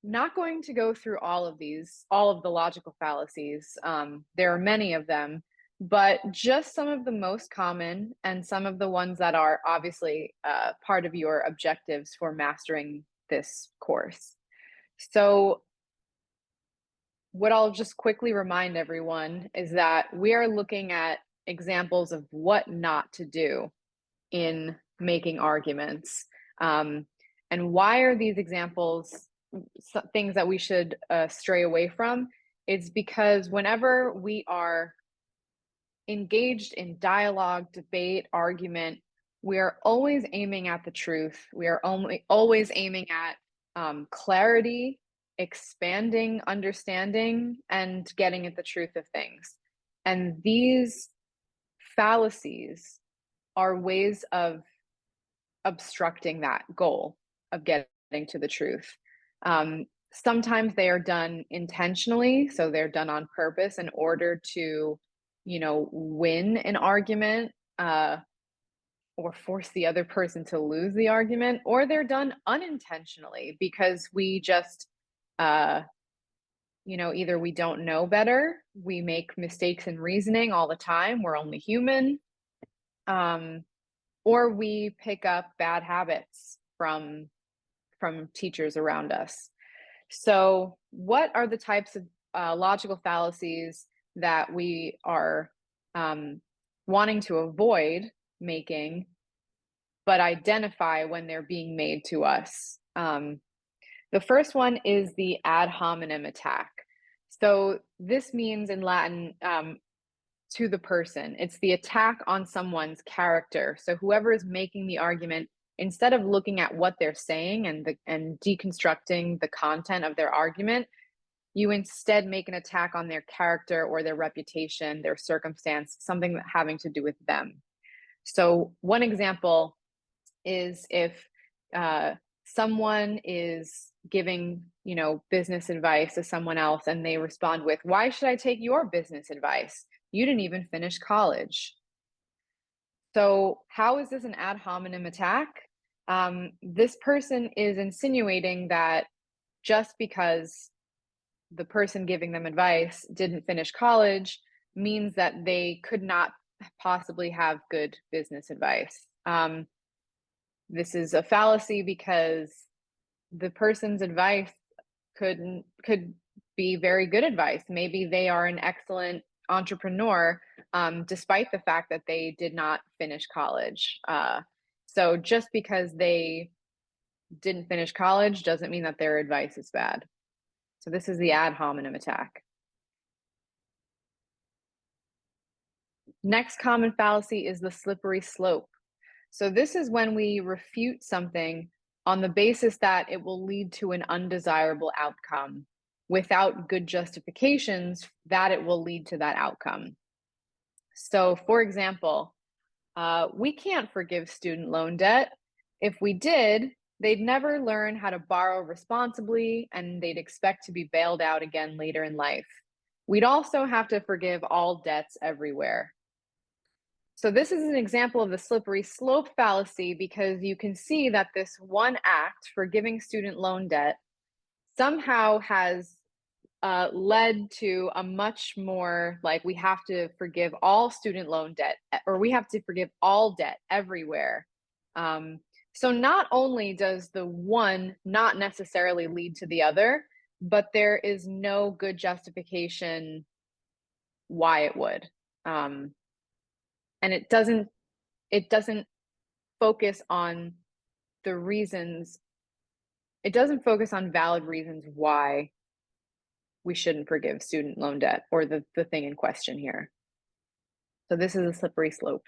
not going to go through all of the logical fallacies. There are many of them, but just some of the most common and some of the ones that are obviously part of your objectives for mastering this course. So, what I'll just quickly remind everyone is that we are looking at examples of what not to do in making arguments. And why are these examples things that we should stray away from? It's because whenever we are engaged in dialogue, debate, argument, we are always aiming at the truth. We are always aiming at clarity, expanding understanding, and getting at the truth of things. And these fallacies are ways of obstructing that goal of getting to the truth. Sometimes they are done intentionally, so they're done on purpose in order to, win an argument or force the other person to lose the argument, or they're done unintentionally because we just, either we don't know better, we make mistakes in reasoning all the time, we're only human, or we pick up bad habits from teachers around us. So, what are the types of logical fallacies that we are wanting to avoid making, but identify when they're being made to us? The first one is the ad hominem attack. So, this means in Latin, to the person. It's the attack on someone's character. So whoever is making the argument, instead of looking at what they're saying and deconstructing the content of their argument, you instead make an attack on their character or their reputation, their circumstance, something having to do with them. So one example is if someone is giving, business advice to someone else and they respond with, "Why should I take your business advice? You didn't even finish college." So how is this an ad hominem attack? This person is insinuating that just because the person giving them advice didn't finish college means that they could not possibly have good business advice. This is a fallacy because the person's advice could be very good advice. Maybe they are an excellent entrepreneur, despite the fact that they did not finish college. So just because they didn't finish college doesn't mean that their advice is bad. So this is the ad hominem attack. Next common fallacy is the slippery slope. So this is when we refute something on the basis that it will lead to an undesirable outcome without good justifications that it will lead to that outcome. So, for example, we can't forgive student loan debt. If we did, they'd never learn how to borrow responsibly and they'd expect to be bailed out again later in life. We'd also have to forgive all debts everywhere. So this is an example of the slippery slope fallacy because you can see that this one act, forgiving student loan debt, somehow has led to a much more like we have to forgive all student loan debt or we have to forgive all debt everywhere. So not only does the one not necessarily lead to the other, but there is no good justification why it would. And it doesn't focus on the reasons. It doesn't focus on valid reasons why we shouldn't forgive student loan debt or the thing in question here. So this is a slippery slope.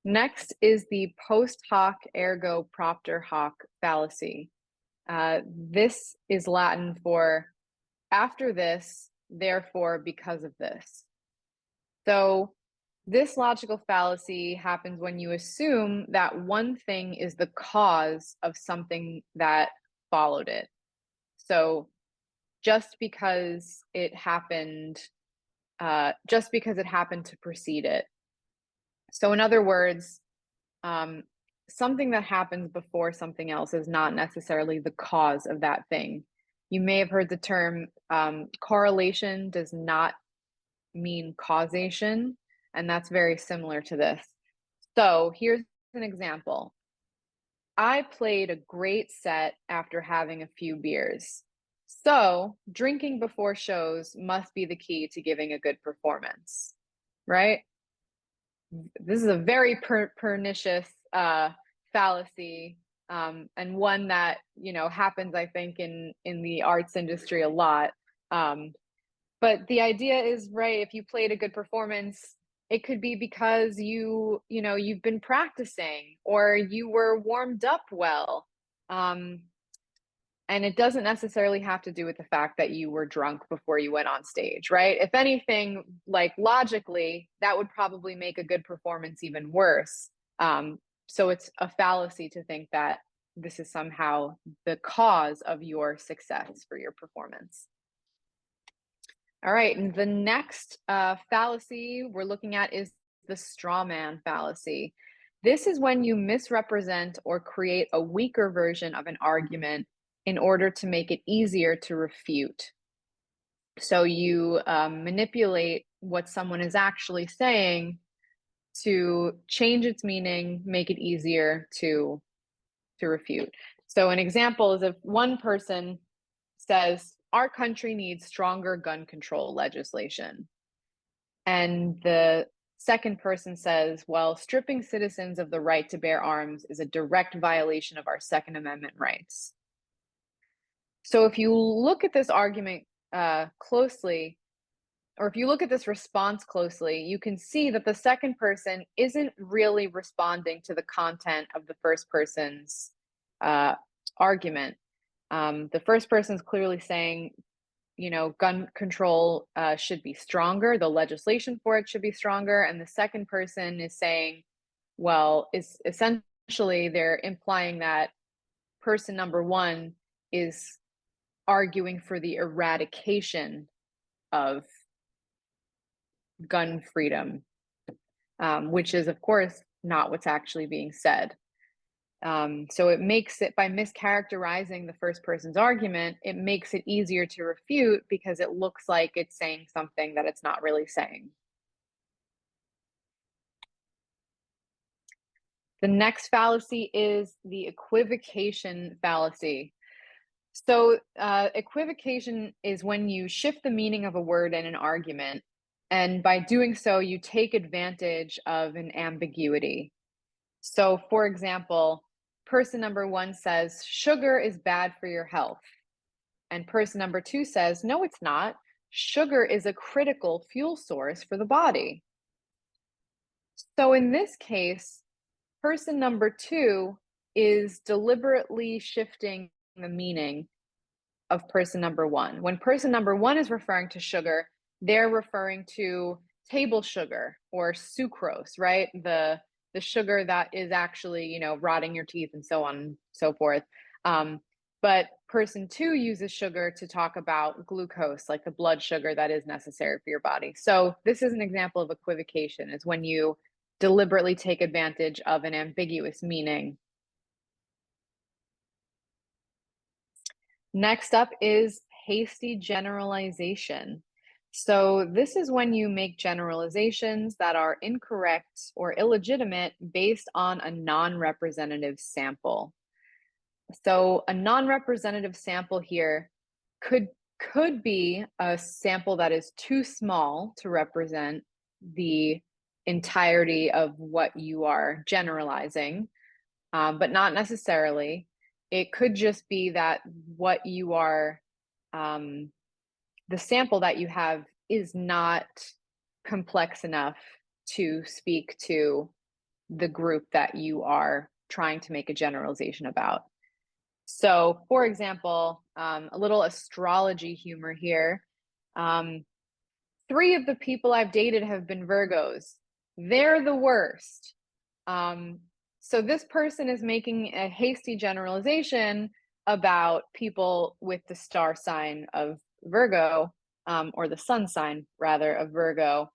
Next is the post hoc ergo propter hoc fallacy. This is Latin for after this, therefore because of this. So this logical fallacy happens when you assume that one thing is the cause of something that followed it. So just because it happened to precede it. So in other words, something that happens before something else is not necessarily the cause of that thing. You may have heard the term correlation does not mean causation, and that's very similar to this. So here's an example. I played a great set after having a few beers. So drinking before shows must be the key to giving a good performance, right? This is a very pernicious fallacy, and one that happens, I think, in the arts industry a lot. But the idea is, right, if you played a good performance, it could be because you've been practicing or you were warmed up well. Um, and it doesn't necessarily have to do with the fact that you were drunk before you went on stage, right? If anything, like logically, that would probably make a good performance even worse. So it's a fallacy to think that this is somehow the cause of your success for your performance. All right, and the next fallacy we're looking at is the straw man fallacy. This is when you misrepresent or create a weaker version of an argument in order to make it easier to refute. So you manipulate what someone is actually saying to change its meaning, make it easier to refute. So an example is if one person says, our country needs stronger gun control legislation. And the second person says, well, stripping citizens of the right to bear arms is a direct violation of our Second Amendment rights. So if you look at this argument closely, or if you look at this response closely, you can see that the second person isn't really responding to the content of the first person's argument. The first person is clearly saying, gun control should be stronger. The legislation for it should be stronger. And the second person is saying, well, is essentially they're implying that person number one is arguing for the eradication of gun freedom, which is, of course, not what's actually being said. So it makes it, by mischaracterizing the first person's argument, it makes it easier to refute because it looks like it's saying something that it's not really saying. The next fallacy is the equivocation fallacy. So equivocation is when you shift the meaning of a word in an argument, and by doing so, you take advantage of an ambiguity. So, for example, person number one says, sugar is bad for your health. And person number two says, no, it's not. Sugar is a critical fuel source for the body. So in this case, person number two is deliberately shifting the meaning of person number one. When person number one is referring to sugar, they're referring to table sugar or sucrose, right? The sugar that is actually, rotting your teeth and so on and so forth. But person two uses sugar to talk about glucose, like the blood sugar that is necessary for your body. So this is an example of equivocation, is when you deliberately take advantage of an ambiguous meaning. Next up is hasty generalization. So this is when you make generalizations that are incorrect or illegitimate based on a non-representative sample. So a non-representative sample here could be a sample that is too small to represent the entirety of what you are generalizing, but not necessarily. It could just be that what you are, the sample that you have is not complex enough to speak to the group that you are trying to make a generalization about. So, for example, a little astrology humor here. 3 of the people I've dated have been Virgos. They're the worst. So this person is making a hasty generalization about people with the star sign of Virgo, or the sun sign, rather, of Virgo.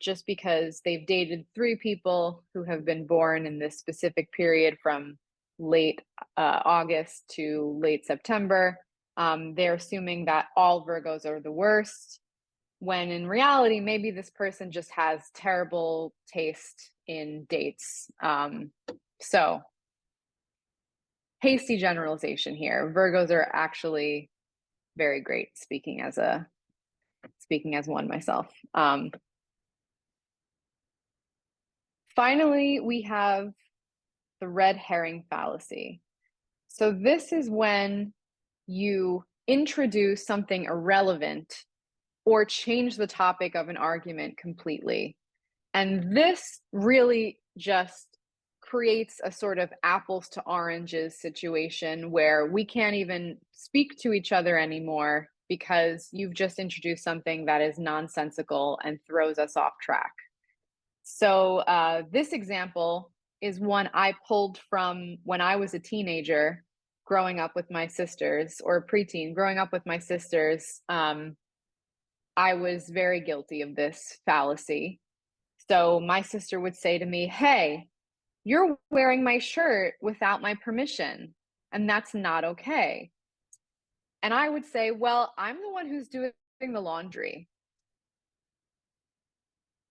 just because they've dated 3 people who have been born in this specific period from late August to late September. They're assuming that all Virgos are the worst, when in reality, maybe this person just has terrible taste in dates. So, hasty generalization here. Virgos are actually very great, speaking as one myself. Finally, we have the red herring fallacy. So this is when you introduce something irrelevant or change the topic of an argument completely. And this really just creates a sort of apples to oranges situation where we can't even speak to each other anymore because you've just introduced something that is nonsensical and throws us off track. So this example is one I pulled from when I was a teenager growing up with my sisters, or a preteen growing up with my sisters. I was very guilty of this fallacy. So my sister would say to me, "Hey, you're wearing my shirt without my permission, and that's not okay." And I would say, "Well, I'm the one who's doing the laundry."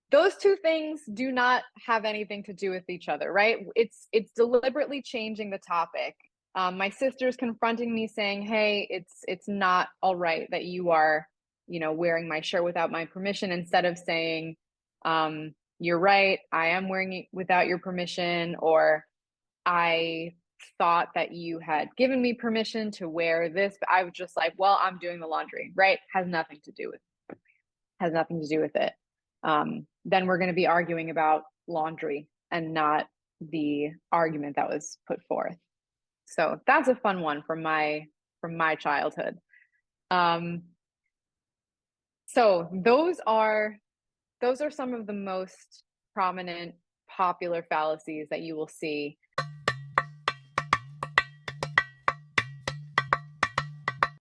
Those two things do not have anything to do with each other, right? It's deliberately changing the topic. My sister's confronting me saying, "Hey, it's not all right that you are, wearing my shirt without my permission," instead of saying, "You're right, I am wearing it without your permission," or "I thought that you had given me permission to wear this," but I was just like, "Well, I'm doing the laundry," right? Has nothing to do with it. Then we're going to be arguing about laundry and not the argument that was put forth. So that's a fun one from my childhood. So those are some of the most prominent, popular fallacies that you will see.